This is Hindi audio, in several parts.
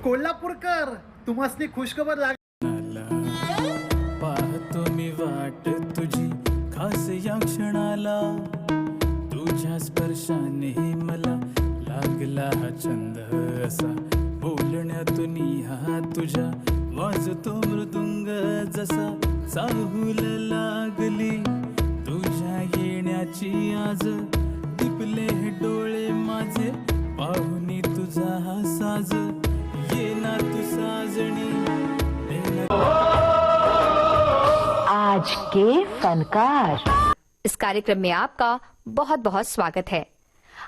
कोल्हापूरकर तुम्हासनी खुशखबर लाग पाहतो मी वाट तुझी खास या क्षणाला, तुझ्या स्पर्शाने मला लागला हा छंद असा, बोलण्यातून हा तुझ्या वाजतो मृदुंग जसा, चाहूल लागली तुझ्या येण्याची आज, टिपले डोळे माझे पाहुनी तुझा हा साज, ये ना तू साजणी आज के फनकार। इस कार्यक्रम में आपका बहुत बहुत स्वागत है।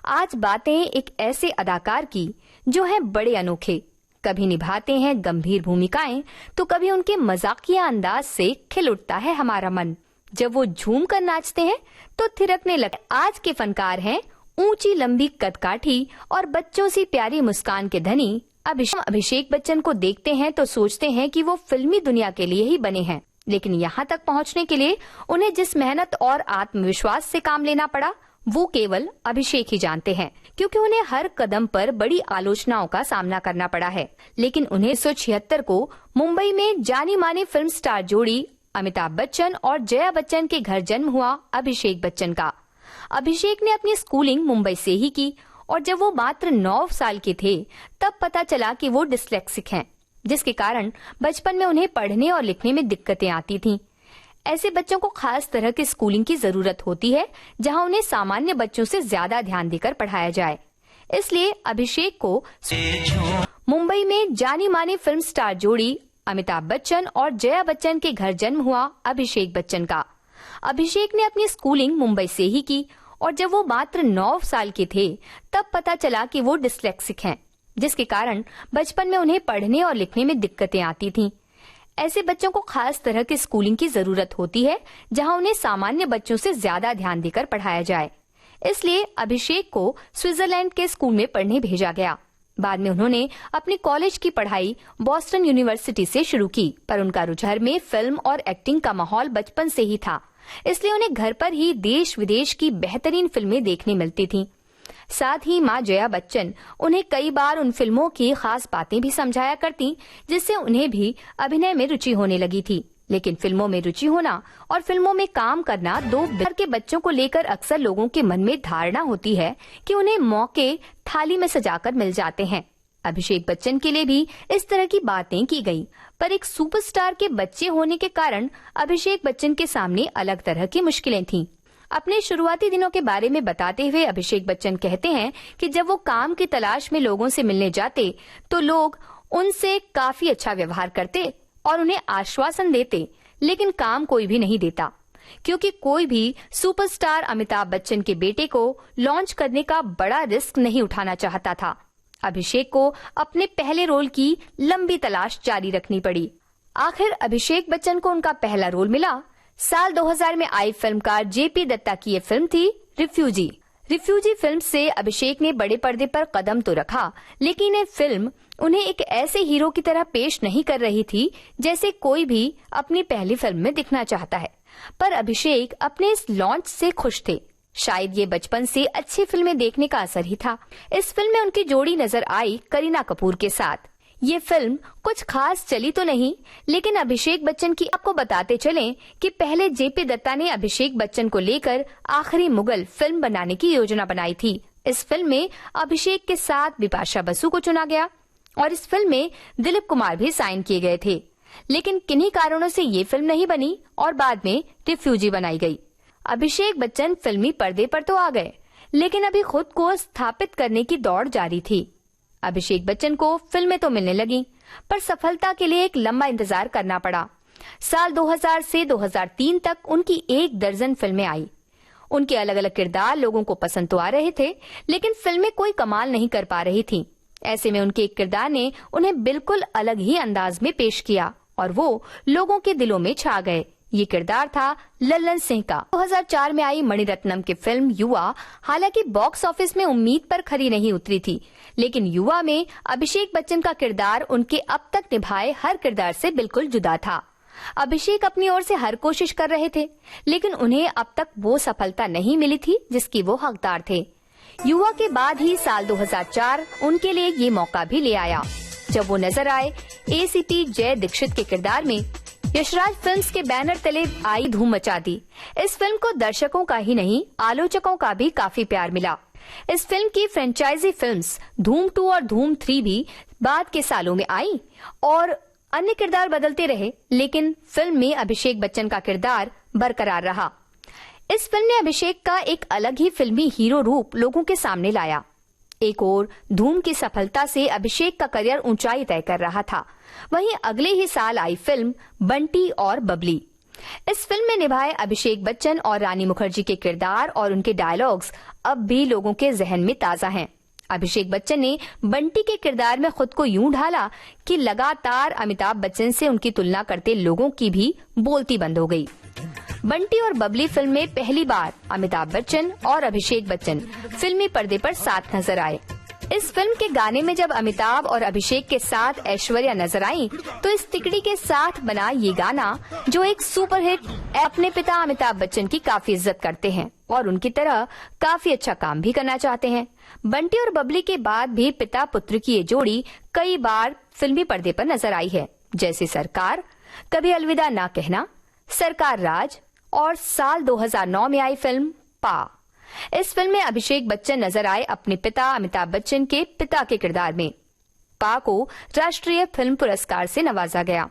आज बातें एक ऐसे अदाकार की जो हैं बड़े अनोखे, कभी निभाते हैं गंभीर भूमिकाएं तो कभी उनके मजाकिया अंदाज से खिल उठता है हमारा मन। जब वो झूम कर नाचते हैं तो थिरकने लगते। आज के फनकार हैं ऊंची लंबी कदकाठी और बच्चों सी प्यारी मुस्कान के धनी अभिषेक बच्चन को देखते हैं तो सोचते हैं कि वो फिल्मी दुनिया के लिए ही बने हैं, लेकिन यहाँ तक पहुँचने के लिए उन्हें जिस मेहनत और आत्मविश्वास से काम लेना पड़ा वो केवल अभिषेक ही जानते हैं, क्योंकि उन्हें हर कदम पर बड़ी आलोचनाओं का सामना करना पड़ा है। लेकिन 1976 को मुंबई में जानी मानी फिल्म स्टार जोड़ी अमिताभ बच्चन और जया बच्चन के घर जन्म हुआ अभिषेक बच्चन का। अभिषेक ने अपनी स्कूलिंग मुंबई से ही की और जब वो मात्र 9 साल के थे तब पता चला कि वो डिस्लेक्सिक हैं, जिसके कारण बचपन में उन्हें पढ़ने और लिखने में दिक्कतें आती थीं। ऐसे बच्चों को खास तरह की स्कूलिंग की जरूरत होती है जहां उन्हें सामान्य बच्चों से ज्यादा ध्यान देकर पढ़ाया जाए। इसलिए अभिषेक को मुंबई में जानी मानी फिल्म स्टार जोड़ी अमिताभ बच्चन और जया बच्चन के घर जन्म हुआ अभिषेक बच्चन का। अभिषेक ने अपनी स्कूलिंग मुंबई से ही की और जब वो मात्र 9 साल के थे तब पता चला कि वो डिस्लेक्सिक हैं, जिसके कारण बचपन में उन्हें पढ़ने और लिखने में दिक्कतें आती थीं। ऐसे बच्चों को खास तरह की स्कूलिंग की जरूरत होती है जहां उन्हें सामान्य बच्चों से ज्यादा ध्यान देकर पढ़ाया जाए। इसलिए अभिषेक को स्विट्जरलैंड के स्कूल में पढ़ने भेजा गया। बाद में उन्होंने अपनी कॉलेज की पढ़ाई बॉस्टन यूनिवर्सिटी से शुरू की, पर उनका रुझान में फिल्म और एक्टिंग का माहौल बचपन से ही था, इसलिए उन्हें घर पर ही देश विदेश की बेहतरीन फिल्में देखने मिलती थीं। साथ ही माँ जया बच्चन उन्हें कई बार उन फिल्मों की खास बातें भी समझाया करती, जिससे उन्हें भी अभिनय में रुचि होने लगी थी। लेकिन फिल्मों में रुचि होना और फिल्मों में काम करना दो घर के बच्चों को लेकर अक्सर लोगों के मन में धारणा होती है कि उन्हें मौके थाली में सजाकर मिल जाते हैं। अभिषेक बच्चन के लिए भी इस तरह की बातें की गई, पर एक सुपरस्टार के बच्चे होने के कारण अभिषेक बच्चन के सामने अलग तरह की मुश्किलें थीं। अपने शुरुआती दिनों के बारे में बताते हुए अभिषेक बच्चन कहते हैं कि जब वो काम की तलाश में लोगों से मिलने जाते तो लोग उनसे काफी अच्छा व्यवहार करते और उन्हें आश्वासन देते, लेकिन काम कोई भी नहीं देता, क्योंकि कोई भी सुपरस्टार अमिताभ बच्चन के बेटे को लॉन्च करने का बड़ा रिस्क नहीं उठाना चाहता था। अभिषेक को अपने पहले रोल की लंबी तलाश जारी रखनी पड़ी। आखिर अभिषेक बच्चन को उनका पहला रोल मिला। साल 2000 में आई फिल्मकार जेपी दत्ता की ये फिल्म थी रिफ्यूजी। रिफ्यूजी फिल्म से अभिषेक ने बड़े पर्दे पर कदम तो रखा, लेकिन ये फिल्म उन्हें एक ऐसे हीरो की तरह पेश नहीं कर रही थी जैसे कोई भी अपनी पहली फिल्म में दिखना चाहता है। पर अभिषेक अपने इस लॉन्च से खुश थे। शायद ये बचपन से अच्छी फिल्में देखने का असर ही था। इस फिल्म में उनकी जोड़ी नजर आई करीना कपूर के साथ। ये फिल्म कुछ खास चली तो नहीं, लेकिन अभिषेक बच्चन की आपको बताते चलें कि पहले जेपी दत्ता ने अभिषेक बच्चन को लेकर आखिरी मुगल फिल्म बनाने की योजना बनाई थी। इस फिल्म में अभिषेक के साथ बिपाशा बसु को चुना गया और इस फिल्म में दिलीप कुमार भी साइन किए गए थे, लेकिन किन्हीं कारणों से ये फिल्म नहीं बनी और बाद में रिफ्यूजी बनाई गई। अभिषेक बच्चन फिल्मी पर्दे पर तो आ गए, लेकिन अभी खुद को स्थापित करने की दौड़ जारी थी। अभिषेक बच्चन को फिल्में तो मिलने लगी, पर सफलता के लिए एक लंबा इंतजार करना पड़ा। साल 2000 से 2003 तक उनकी 1 दर्जन फिल्में आई। उनके अलग अलग किरदार लोगों को पसंद तो आ रहे थे, लेकिन फिल्में कोई कमाल नहीं कर पा रही थीं। ऐसे में उनके एक किरदार ने उन्हें बिल्कुल अलग ही अंदाज में पेश किया और वो लोगों के दिलों में छा गए। ये किरदार था लल्लन सिंह का। 2004 में आई मणिरत्नम की फिल्म युवा हालांकि बॉक्स ऑफिस में उम्मीद पर खरी नहीं उतरी थी, लेकिन युवा में अभिषेक बच्चन का किरदार उनके अब तक निभाए हर किरदार से बिल्कुल जुदा था। अभिषेक अपनी ओर से हर कोशिश कर रहे थे, लेकिन उन्हें अब तक वो सफलता नहीं मिली थी जिसकी वो हकदार थे। युवा के बाद ही साल 2004 उनके लिए ये मौका भी ले आया, जब वो नजर आए एसीपी जय दीक्षित के किरदार में। यशराज फिल्म्स के बैनर तले आई धूम मचा दी। इस फिल्म को दर्शकों का ही नहीं, आलोचकों का भी काफी प्यार मिला। इस फिल्म की फ्रेंचाइजी फिल्म्स धूम 2 और धूम 3 भी बाद के सालों में आई और अन्य किरदार बदलते रहे, लेकिन फिल्म में अभिषेक बच्चन का किरदार बरकरार रहा। इस फिल्म ने अभिषेक का एक अलग ही फिल्मी हीरो रूप लोगों के सामने लाया। एक और धूम की सफलता से अभिषेक का करियर ऊंचाई तय कर रहा था। वहीं अगले ही साल आई फिल्म बंटी और बबली। इस फिल्म में निभाए अभिषेक बच्चन और रानी मुखर्जी के किरदार और उनके डायलॉग्स अब भी लोगों के जहन में ताजा हैं। अभिषेक बच्चन ने बंटी के किरदार में खुद को यूं ढाला कि लगातार अमिताभ बच्चन से उनकी तुलना करते लोगों की भी बोलती बंद हो गई। बंटी और बबली फिल्म में पहली बार अमिताभ बच्चन और अभिषेक बच्चन फिल्मी पर्दे पर साथ नजर आए। इस फिल्म के गाने में जब अमिताभ और अभिषेक के साथ ऐश्वर्या नजर आई, तो इस तिकड़ी के साथ बना ये गाना, जो एक सुपरहिट, अपने पिता अमिताभ बच्चन की काफी इज्जत करते हैं और उनकी तरह काफी अच्छा काम भी करना चाहते हैं। बंटी और बबली के बाद भी पिता पुत्र की ये जोड़ी कई बार फिल्मी पर्दे पर नजर आई है, जैसे सरकार, कभी अलविदा ना कहना, सरकार राज और साल 2009 में आई फिल्म पा। इस फिल्म में अभिषेक बच्चन नजर आए अपने पिता अमिताभ बच्चन के पिता के किरदार में। पा को राष्ट्रीय फिल्म पुरस्कार से नवाजा गया।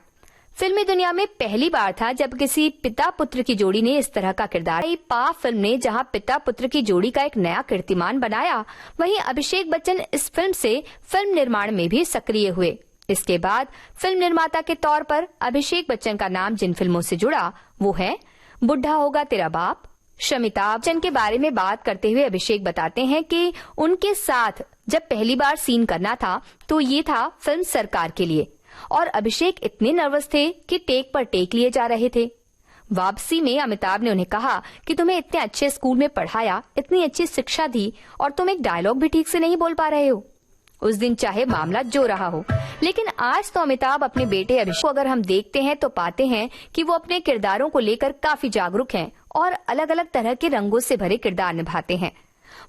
फिल्मी दुनिया में पहली बार था जब किसी पिता पुत्र की जोड़ी ने इस तरह का किरदार। पा फिल्म ने जहां पिता पुत्र की जोड़ी का एक नया कीर्तिमान बनाया, वहीं अभिषेक बच्चन इस फिल्म से फिल्म निर्माण में भी सक्रिय हुए। इसके बाद फिल्म निर्माता के तौर पर अभिषेक बच्चन का नाम जिन फिल्मों से जुड़ा वो है बुढ़ा होगा तेरा बाप। शमिताभ बच्चन के बारे में बात करते हुए अभिषेक बताते हैं कि उनके साथ जब पहली बार सीन करना था तो ये था फिल्म सरकार के लिए, और अभिषेक इतने नर्वस थे कि टेक पर टेक लिए जा रहे थे। वापसी में अमिताभ ने उन्हें कहा कि तुम्हें इतने अच्छे स्कूल में पढ़ाया, इतनी अच्छी शिक्षा दी और तुम एक डायलॉग भी ठीक से नहीं बोल पा रहे हो। उस दिन चाहे मामला जो रहा हो, लेकिन आज तो अमिताभ अपने बेटे अभिषेक को अगर हम देखते हैं तो पाते हैं कि वो अपने किरदारों को लेकर काफी जागरूक हैं और अलग अलग तरह के रंगों से भरे किरदार निभाते हैं।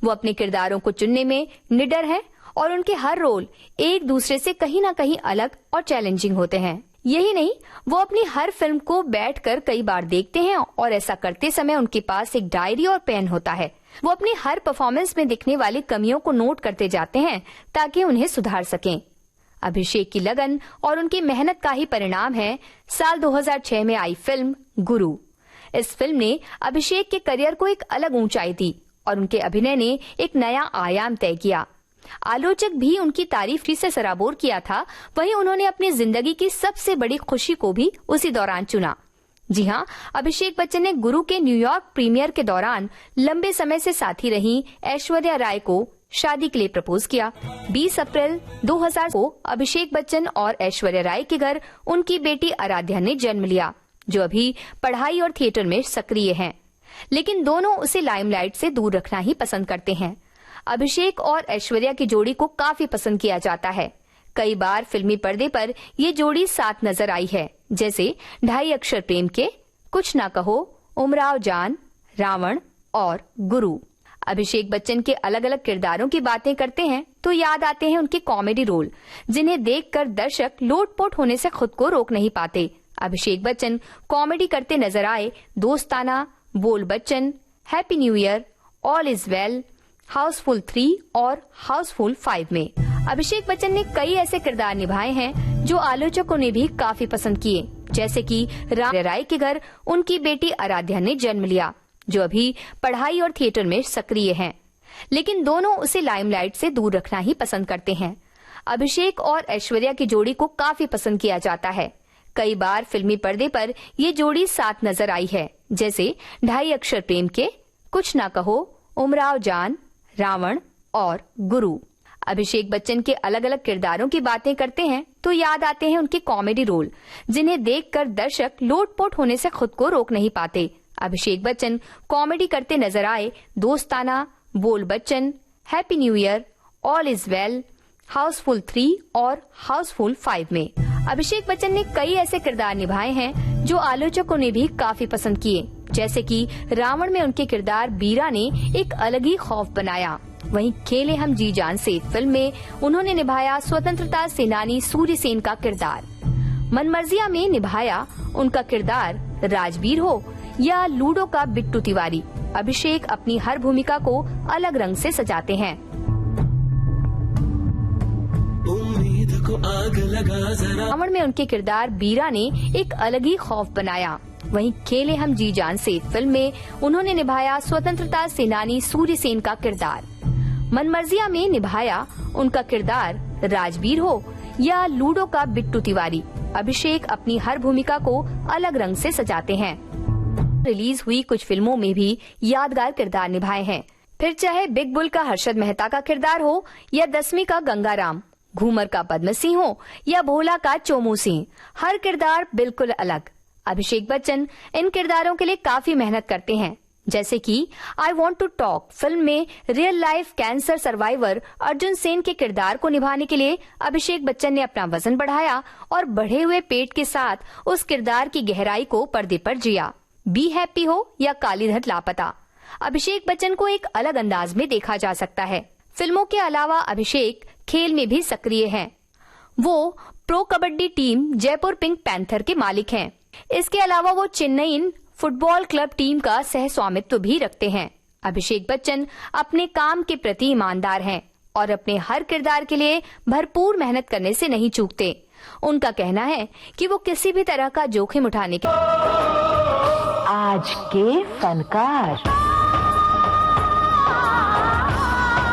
वो अपने किरदारों को चुनने में निडर हैं और उनके हर रोल एक दूसरे से कहीं न कहीं अलग और चैलेंजिंग होते हैं। यही नहीं, वो अपनी हर फिल्म को बैठकर कई बार देखते हैं और ऐसा करते समय उनके पास एक डायरी और पेन होता है। वो अपनी हर परफॉर्मेंस में दिखने वाली कमियों को नोट करते जाते हैं ताकि उन्हें सुधार सकें। अभिषेक की लगन और उनकी मेहनत का ही परिणाम है साल 2006 में आई फिल्म गुरु। इस फिल्म ने अभिषेक के करियर को एक अलग ऊंचाई दी और उनके अभिनय ने एक नया आयाम तय किया। आलोचक भी उनकी तारीफ से सराबोर किया था, वहीं उन्होंने अपनी जिंदगी की सबसे बड़ी खुशी को भी उसी दौरान चुना। जी हाँ, अभिषेक बच्चन ने गुरु के न्यूयॉर्क प्रीमियर के दौरान लंबे समय से साथी रही ऐश्वर्या राय को शादी के लिए प्रपोज किया। 20 अप्रैल 2000 को अभिषेक बच्चन और ऐश्वर्या राय के घर उनकी बेटी आराध्या ने जन्म लिया, जो अभी पढ़ाई और थिएटर में सक्रिय हैं। लेकिन दोनों उसे लाइमलाइट से दूर रखना ही पसंद करते हैं। अभिषेक और ऐश्वर्या की जोड़ी को काफी पसंद किया जाता है। कई बार फिल्मी पर्दे पर ये जोड़ी साथ नजर आई है, जैसे 2.5 अक्षर प्रेम के, कुछ ना कहो, उमराव जान, रावण और गुरु। अभिषेक बच्चन के अलग अलग किरदारों की बातें करते हैं तो याद आते हैं उनके कॉमेडी रोल, जिन्हें देखकर दर्शक लोटपोट होने से खुद को रोक नहीं पाते। अभिषेक बच्चन कॉमेडी करते नजर आए दोस्ताना, बोल Bachchan, happy new year, all is well, Housefull 3 और हाउसफुल 5 में। अभिषेक बच्चन ने कई ऐसे किरदार निभाए हैं जो आलोचकों ने भी काफी पसंद किए, जैसे कि राय के घर उनकी बेटी आराध्या ने जन्म लिया, जो अभी पढ़ाई और थिएटर में सक्रिय हैं। लेकिन दोनों उसे लाइमलाइट से दूर रखना ही पसंद करते हैं। अभिषेक और ऐश्वर्या की जोड़ी को काफी पसंद किया जाता है। कई बार फिल्मी पर्दे पर ये जोड़ी साथ नजर आई है, जैसे 2.5 अक्षर प्रेम के, कुछ ना कहो, उमराव जान, रावण और गुरु। अभिषेक बच्चन के अलग अलग किरदारों की बातें करते हैं तो याद आते हैं उनके कॉमेडी रोल, जिन्हें देखकर दर्शक लोटपोट होने से खुद को रोक नहीं पाते। अभिषेक बच्चन कॉमेडी करते नजर आए दोस्ताना, बोल Bachchan, happy new year, all is well, Housefull 3 और हाउसफुल 5 में। अभिषेक बच्चन ने कई ऐसे किरदार निभाए हैं जो आलोचकों ने भी काफी पसंद किए, जैसे कि रावण में उनके किरदार बीरा ने एक अलग ही खौफ बनाया। वहीं खेले हम जी जान से फिल्म में उन्होंने निभाया स्वतंत्रता सेनानी सूर्य सेन का किरदार। मनमर्जिया में निभाया उनका किरदार राजवीर हो या लूडो का बिट्टू तिवारी, अभिषेक अपनी हर भूमिका को अलग रंग से सजाते हैं। रावण में उनके किरदार बीरा ने एक अलग ही खौफ बनाया। वहीं खेले हम जी जान से फिल्म में उन्होंने निभाया स्वतंत्रता सेनानी सूर्य सेन का किरदार। मनमर्जिया में निभाया उनका किरदार राजवीर हो या लूडो का बिट्टू तिवारी, अभिषेक अपनी हर भूमिका को अलग रंग से सजाते हैं। रिलीज हुई कुछ फिल्मों में भी यादगार किरदार निभाए हैं, फिर चाहे बिग बुल का हर्षद मेहता का किरदार हो या 10वीं का गंगाराम, घूमर का पद्म सिंह हो या भोला का चोमू सिंह, हर किरदार बिल्कुल अलग। अभिषेक बच्चन इन किरदारों के लिए काफी मेहनत करते हैं, जैसे कि I want to talk film में real life cancer survivor Arjun Sen के किरदार को निभाने के लिए अभिषेक बच्चन ने अपना वजन बढ़ाया और बढ़े हुए पेट के साथ उस किरदार की गहराई को पर्दे पर जिया। बी हैप्पी हो या काली धन लापता, अभिषेक बच्चन को एक अलग अंदाज में देखा जा सकता है। फिल्मों के अलावा अभिषेक खेल में भी सक्रिय हैं। वो pro kabaddi team Jaipur pink panther के मालिक हैं। इसके अलावा वो चेन्नई फुटबॉल क्लब टीम का सह स्वामित्व भी रखते हैं। अभिषेक बच्चन अपने काम के प्रति ईमानदार हैं और अपने हर किरदार के लिए भरपूर मेहनत करने से नहीं चूकते। उनका कहना है कि वो किसी भी तरह का जोखिम उठाने के आज के फनकार।